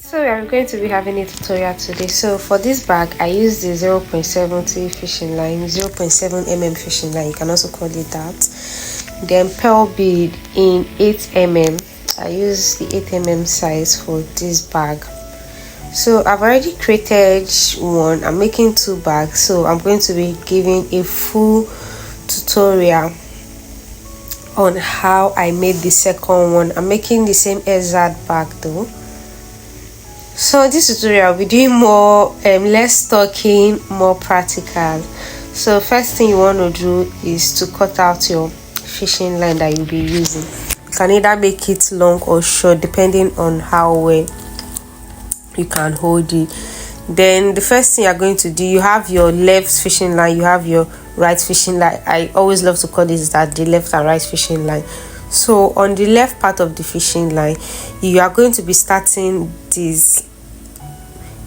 So we are going to be having a tutorial today. So for this bag, I use the 0.70 fishing line, 0.7 mm fishing line, you can also call it that. Then pearl bead in 8 mm. I use the 8 mm size for this bag. So I've already created one. I'm making 2 bags, so I'm going to be giving a full tutorial on how I made the second one. I'm making the same exact bag though. So in this tutorial I'll be doing more less talking, more practical. So first thing you want to do is to cut out your fishing line that you'll be using. You can either make it long or short depending on how well you can hold it. Then the first thing you're going to do, you have your left fishing line, you have your right fishing line. I always love to call this that the left and right fishing line. So on the left part of the fishing line, you are going to be starting this,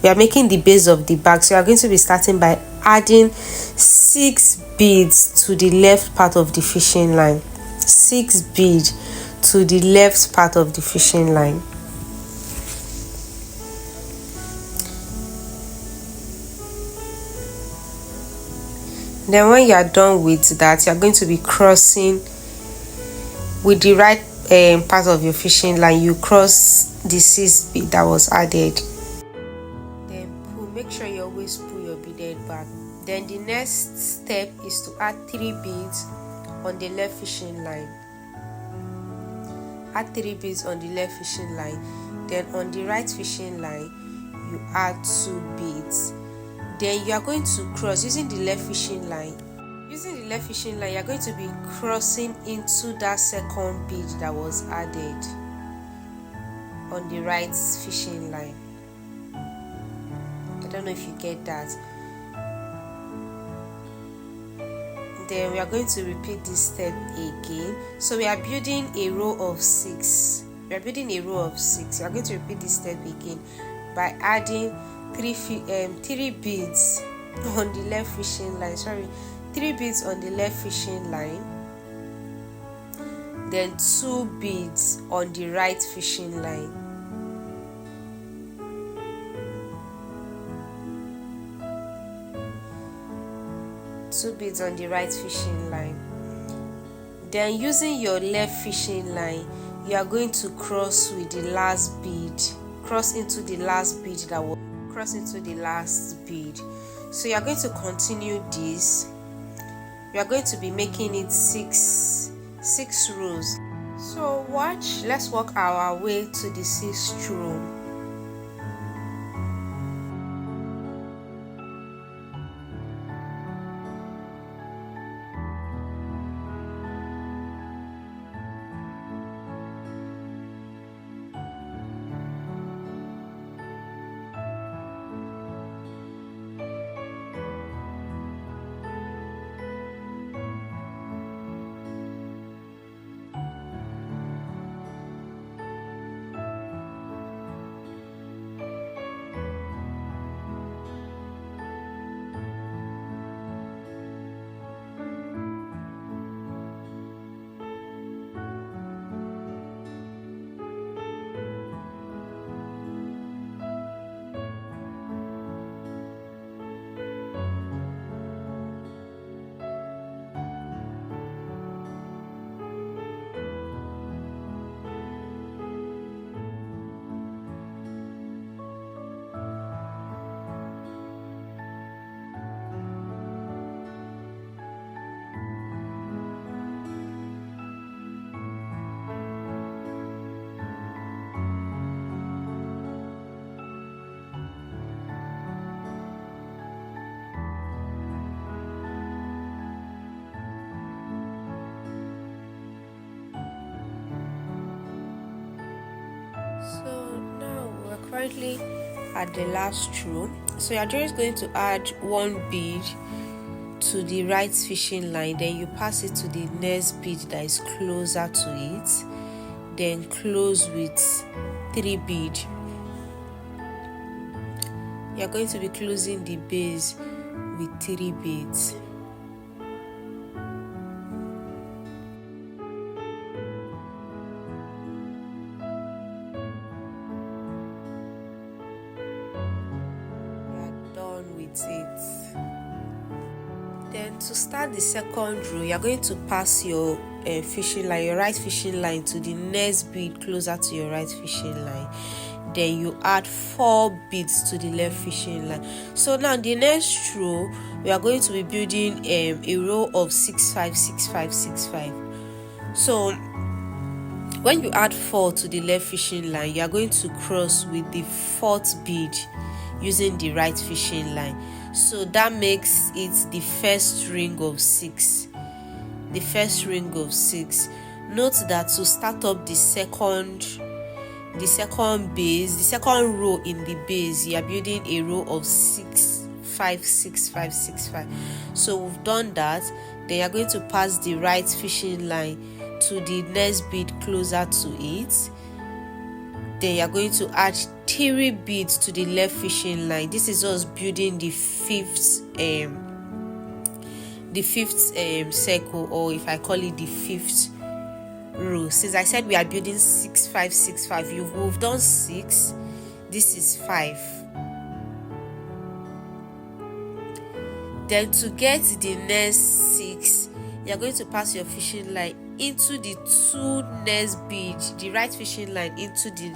we are making the base of the bag, so you are going to be starting by adding 6 beads to the left part of the fishing line. 6 beads to the left part of the fishing line. Then when you are done with that, you are going to be crossing with the right part of your fishing line. You cross the 6 bead that was added. Then make sure you always pull your beaded back. Then the next step is to add 3 beads on the left fishing line. Add 3 beads on the left fishing line. Then on the right fishing line, you add 2 beads. Then you are going to cross using the left fishing line. Using the left fishing line, you are going to be crossing into that second bead that was added on the right fishing line. I don't know if you get that. Then we are going to repeat this step again. So we are building a row of 6. We are building a row of 6. We are going to repeat this step again by adding 3 beads on the left fishing line. 3 beads on the left fishing line. Then 2 beads on the right fishing line. Two beads on the right fishing line. Then using your left fishing line, you are going to cross with the last bead. Cross into the last bead that will cross into the last bead. So you are going to continue this. We are going to be making it 6 rows. So watch, let's work our way to the 6th row. Currently at the last row, so you're just going to add 1 bead to the right fishing line, then you pass it to the next bead that is closer to it, then close with 3 beads. You're going to be closing the base with 3 beads. complete it. Then to start the second row, you are going to pass your fishing line, your right fishing line, to the next bead closer to your right fishing line. Then you add 4 beads to the left fishing line. So now the next row, we are going to be building a row of 6 5 6 5 6 5. So when you add 4 to the left fishing line, you are going to cross with the 4th bead using the right fishing line. So that makes it the first ring of 6. The first ring of 6. Note that to start up the second base, the second row in the base, you are building a row of 6 5 6 5 6 5. So we've done that. Then you are going to pass the right fishing line to the next bead closer to it. Then you are going to add 3 beads to the left fishing line. This is us building the fifth circle, or if I call it the 5th row. Since I said we are building 6 5 6 5, we've done 6. This is 5. Then to get the next 6, you are going to pass your fishing line into the 2 next bead, the right fishing line into the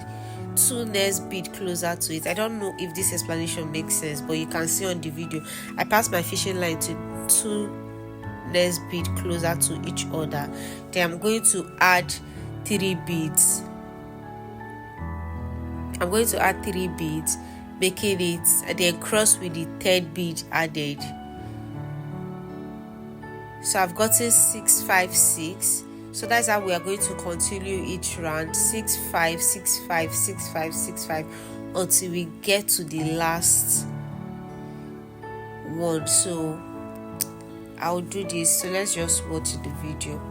2 next bead closer to it. I don't know if this explanation makes sense, but you can see on the video, I pass my fishing line to 2 next bead closer to each other. Then I'm going to add 3 beads. I'm going to add 3 beads, making it, and then cross with the 3rd bead added. So I've gotten 6 5 6. So that's how we are going to continue each round. 6 5 6 5 6 5 6 5 until we get to the last one. So I'll do this. So let's just watch the video.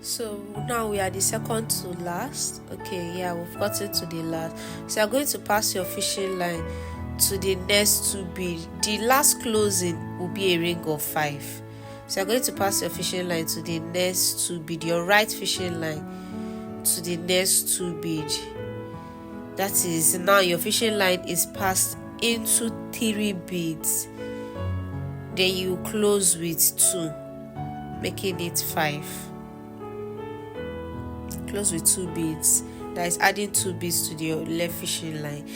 So now we are the second to last. Okay, yeah, we've gotten to the last. So you're going to pass your fishing line to the next 2 beads. The last closing will be a ring of 5. So you're going to pass your fishing line to the next 2 beads, your right fishing line to the next 2 beads. That is, now your fishing line is passed into 3 beads. Then you close with 2, making it 5. Close with 2 beads, that is adding 2 beads to your left fishing line,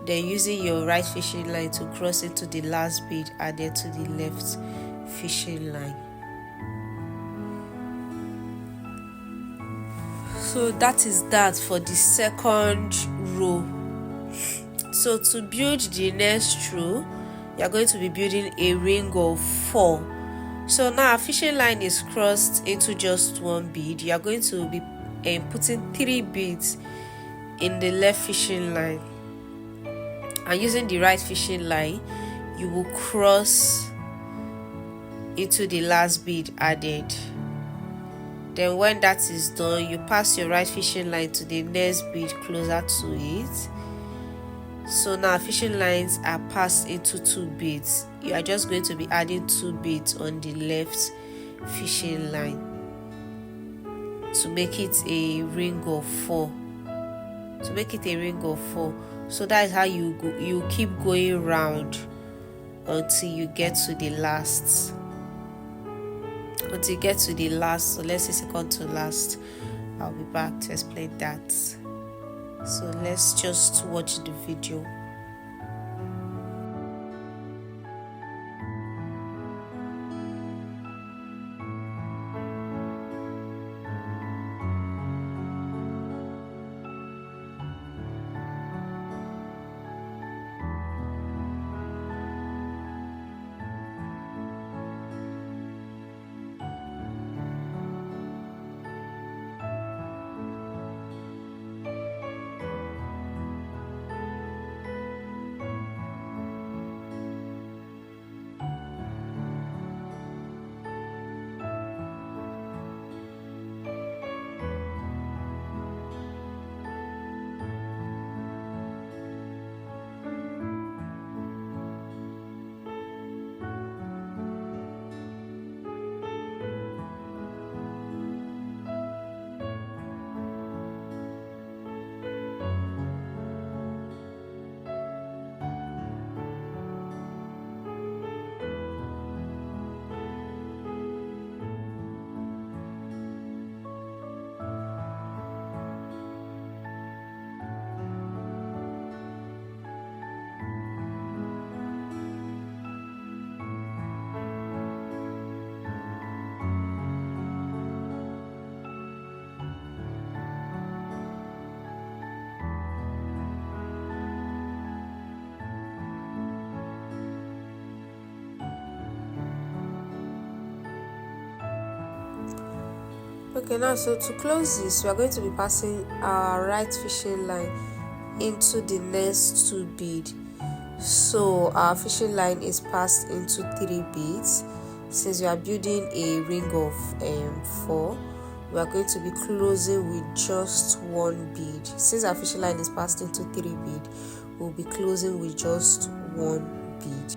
then using your right fishing line to cross into the last bead added to the left fishing line. So that is that for the second row. So to build the next row, you are going to be building a ring of 4. So now our fishing line is crossed into just 1 bead. You are going to be putting 3 beads in the left fishing line, and using the right fishing line you will cross into the last bead added. Then when that is done, you pass your right fishing line to the next bead closer to it. So now fishing lines are passed into 2 beads. You are just going to be adding 2 beads on the left fishing line to make it a ring of 4. So that is how you go. You keep going round until you get to the last. So let's say second to last. I'll be back to explain that. So let's just watch the video. Okay, now so to close this, we are going to be passing our right fishing line into the next 2 beads. So our fishing line is passed into 3 beads. Since we are building a ring of 4, we are going to be closing with just 1 bead. Since our fishing line is passed into 3 beads, we'll be closing with just 1 bead.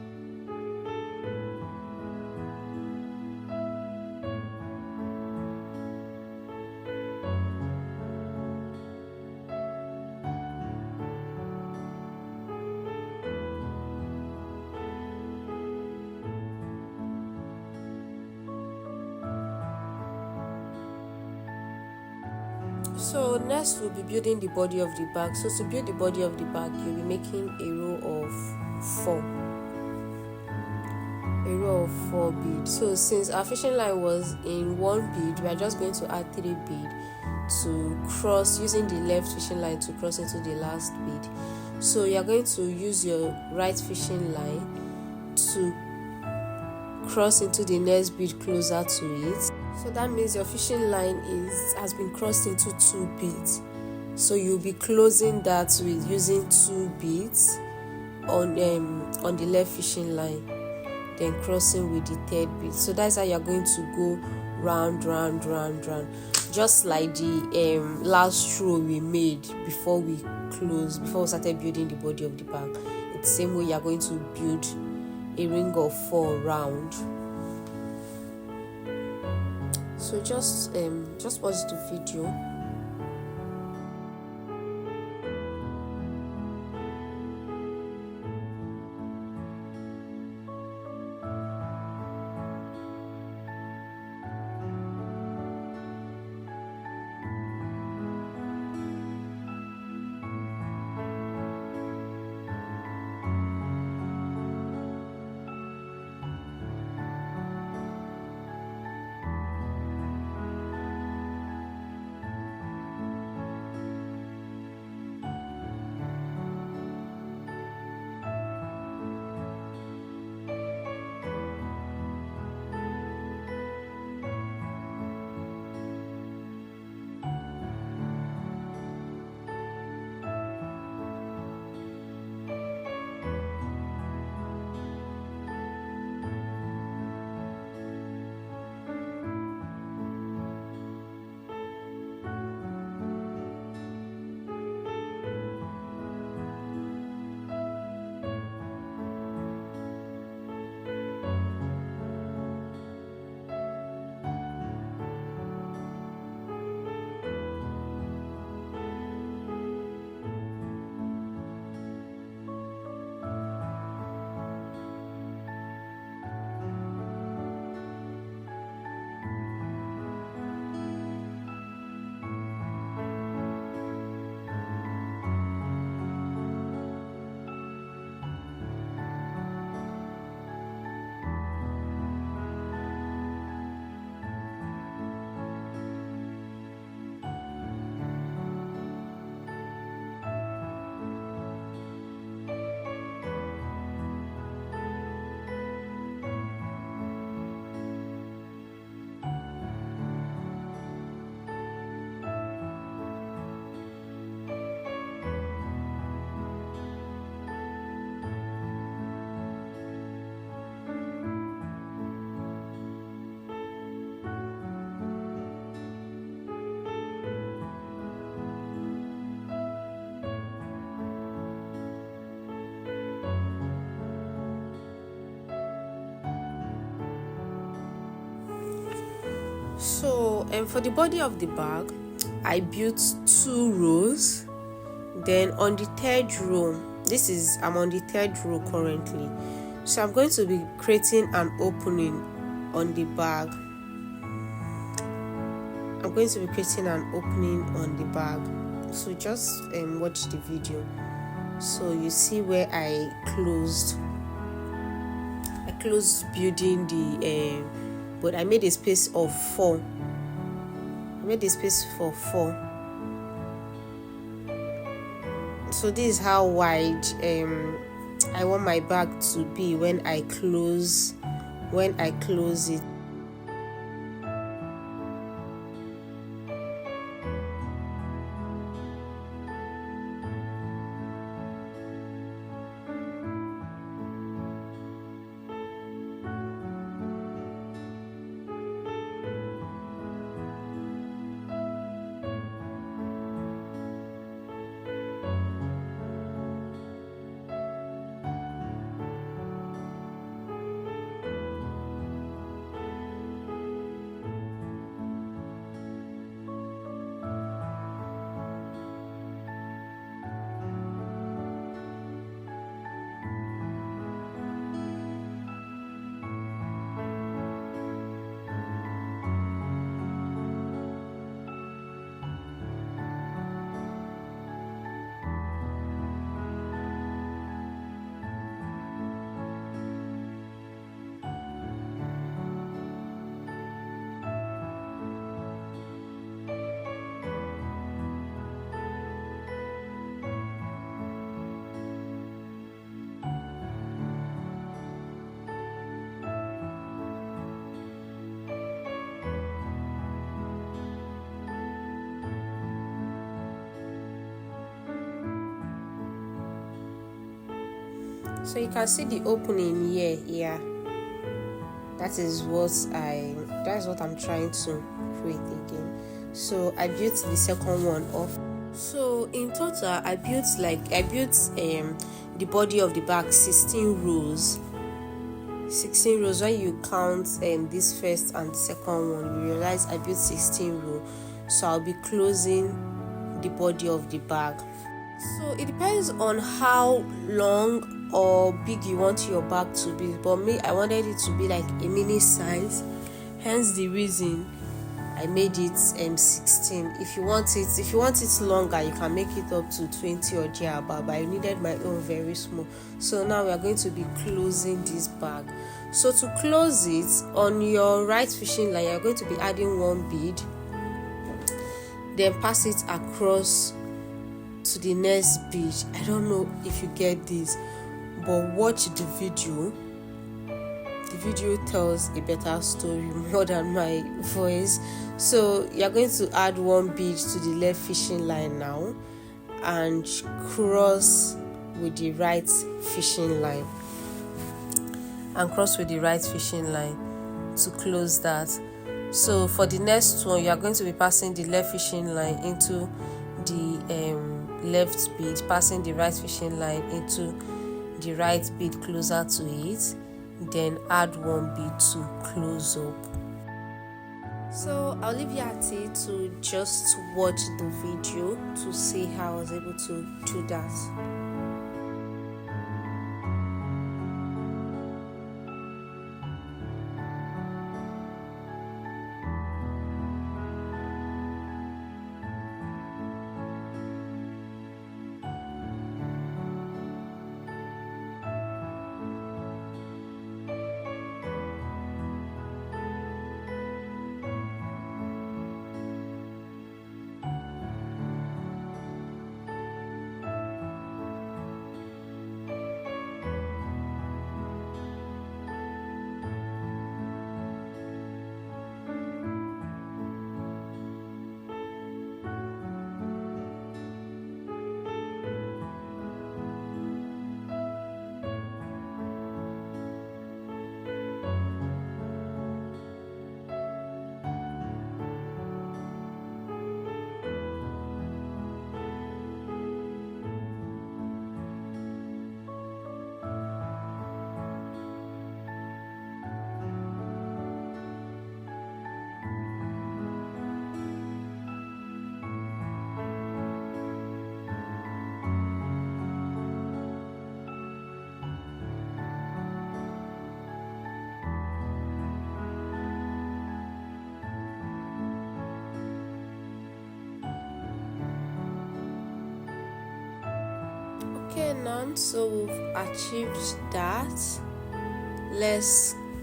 So next we'll be building the body of the bag. So to build the body of the bag, you'll be making a row of 4 beads. So since our fishing line was in 1 bead, we are just going to add 3 beads to cross, using the left fishing line to cross into the last bead. So you are going to use your right fishing line to cross into the next bead closer to it. So that means your fishing line has been crossed into 2 beads. So you'll be closing that with using 2 beads on the left fishing line, then crossing with the 3rd bead. So that's how you're going to go round. just like the last row we made before we started building the body of the bag. It's the same way you are going to build a ring of 4 round. So just pause the video. So for the body of the bag, I built 2 rows. Then on the 3rd row, I'm on the 3rd row currently, so I'm going to be creating an opening on the bag. So just watch the video. So you see where I closed building the but I made a space of 4. So this is how wide I want my bag to be when I close it. So you can see the opening here. Yeah, that is what I'm trying to create again. so I built the second one off. So in total I built the body of the bag 16 rows. 16 rows. When you count this first and second one, you realize I built 16 rows. So I'll be closing the body of the bag. So it depends on how long or big you want your bag to be, but me, I wanted it to be like a mini size, hence the reason I made it 16. If you want it longer, you can make it up to 20 or thereabout, but I needed my own very small. So now we are going to be closing this bag. So to close it, on your right fishing line, you are going to be adding one bead, then pass it across to the next bead. I don't know if you get this, but watch the video. The video tells a better story more than my voice. So you're going to add one bead to the left fishing line now and cross with the right fishing line to close that. So for the next one, you are going to be passing the left fishing line into the left bead, passing the right fishing line into the right bead closer to it, then add one bead to close up. So I'll leave you at it to just watch the video to see how I was able to do that. Okay, now so we've achieved that.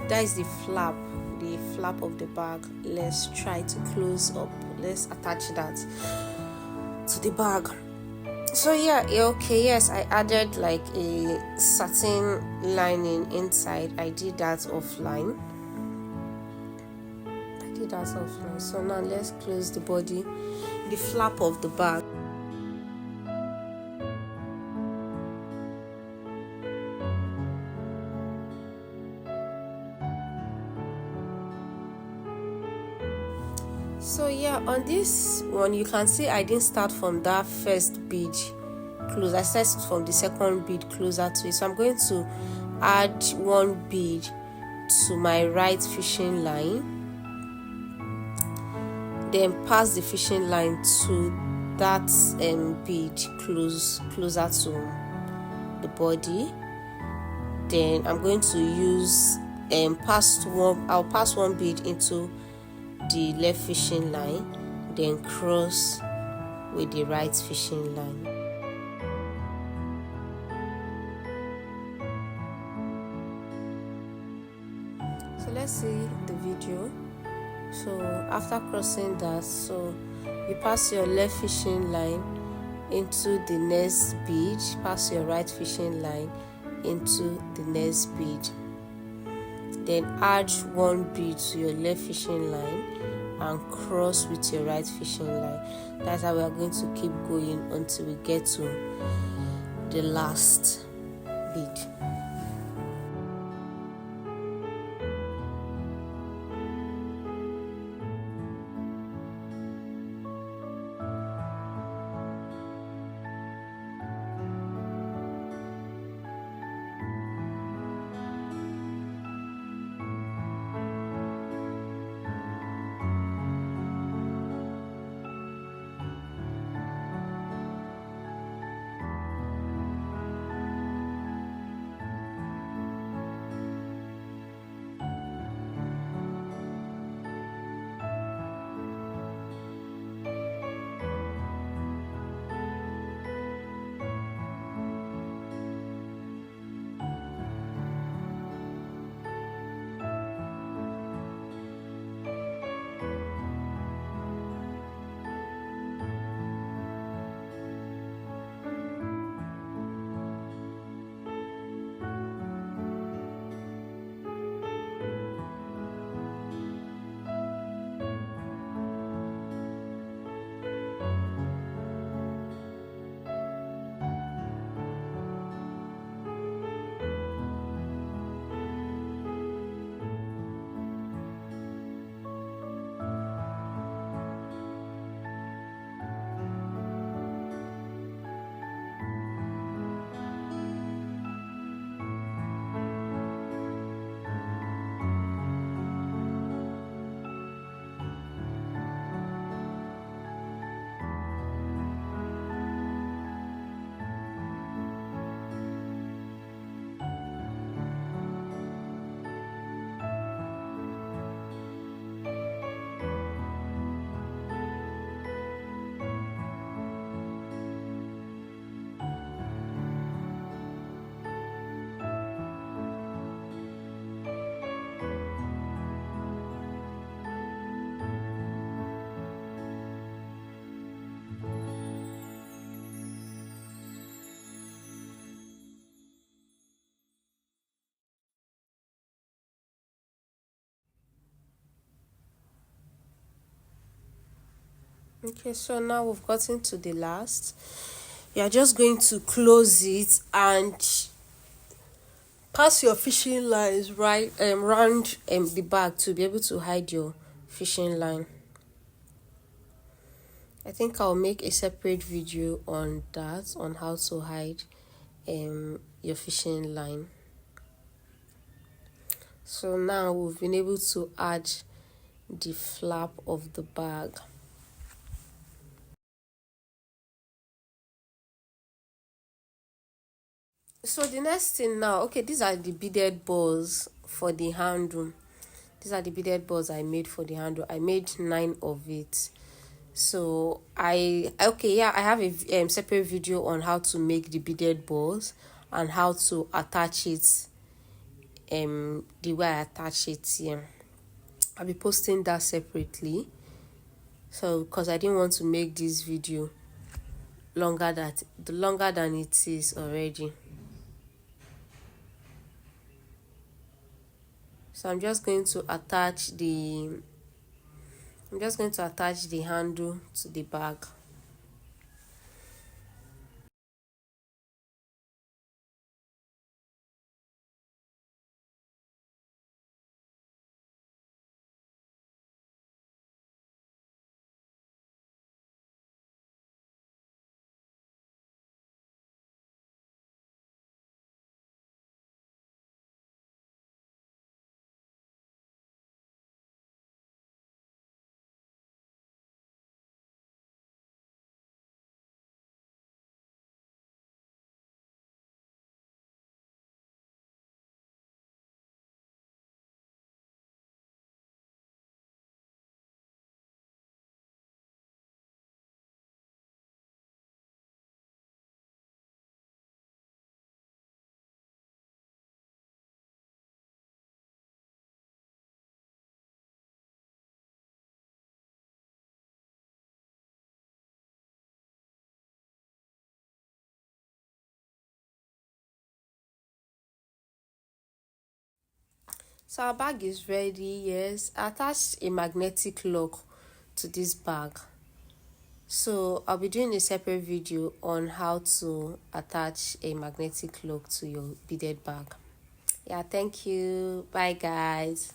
That is the flap of the bag. Let's try to close up. Let's attach that to the bag. So yes, I added like a satin lining inside. I did that offline. So now let's close the body, the flap of the bag. So on this one you can see I didn't start from that first bead close. I started from the second bead closer to it. So I'm going to add one bead to my right fishing line, then pass the fishing line to that bead closer to the body. Then I'm going to use I'll pass one bead into the left fishing line, then cross with the right fishing line. So let's see the video. So after crossing that, so you pass your left fishing line into the next bead, pass your right fishing line into the next bead, then add one bead to your left fishing line and cross with your right fishing line. That's how we are going to keep going until we get to the last bead. Okay, so now we've gotten to the last. You're just going to close it and pass your fishing lines right round the bag to be able to hide your fishing line. I think I'll make a separate video on that, on how to hide your fishing line. So now we've been able to add the flap of the bag. So the next thing now, okay, these are the beaded balls for the handle. These are the beaded balls I made for the handle. I made 9 of it. So I have a separate video on how to make the beaded balls and how to attach it, the way I attach it here. I'll be posting that separately. So because I didn't want to make this video longer than it is already. So I'm just going to attach the handle to the bag. So our bag is ready. Yes, I attached a magnetic lock to this bag. So I'll be doing a separate video on how to attach a magnetic lock to your beaded bag. Yeah, thank you. Bye guys.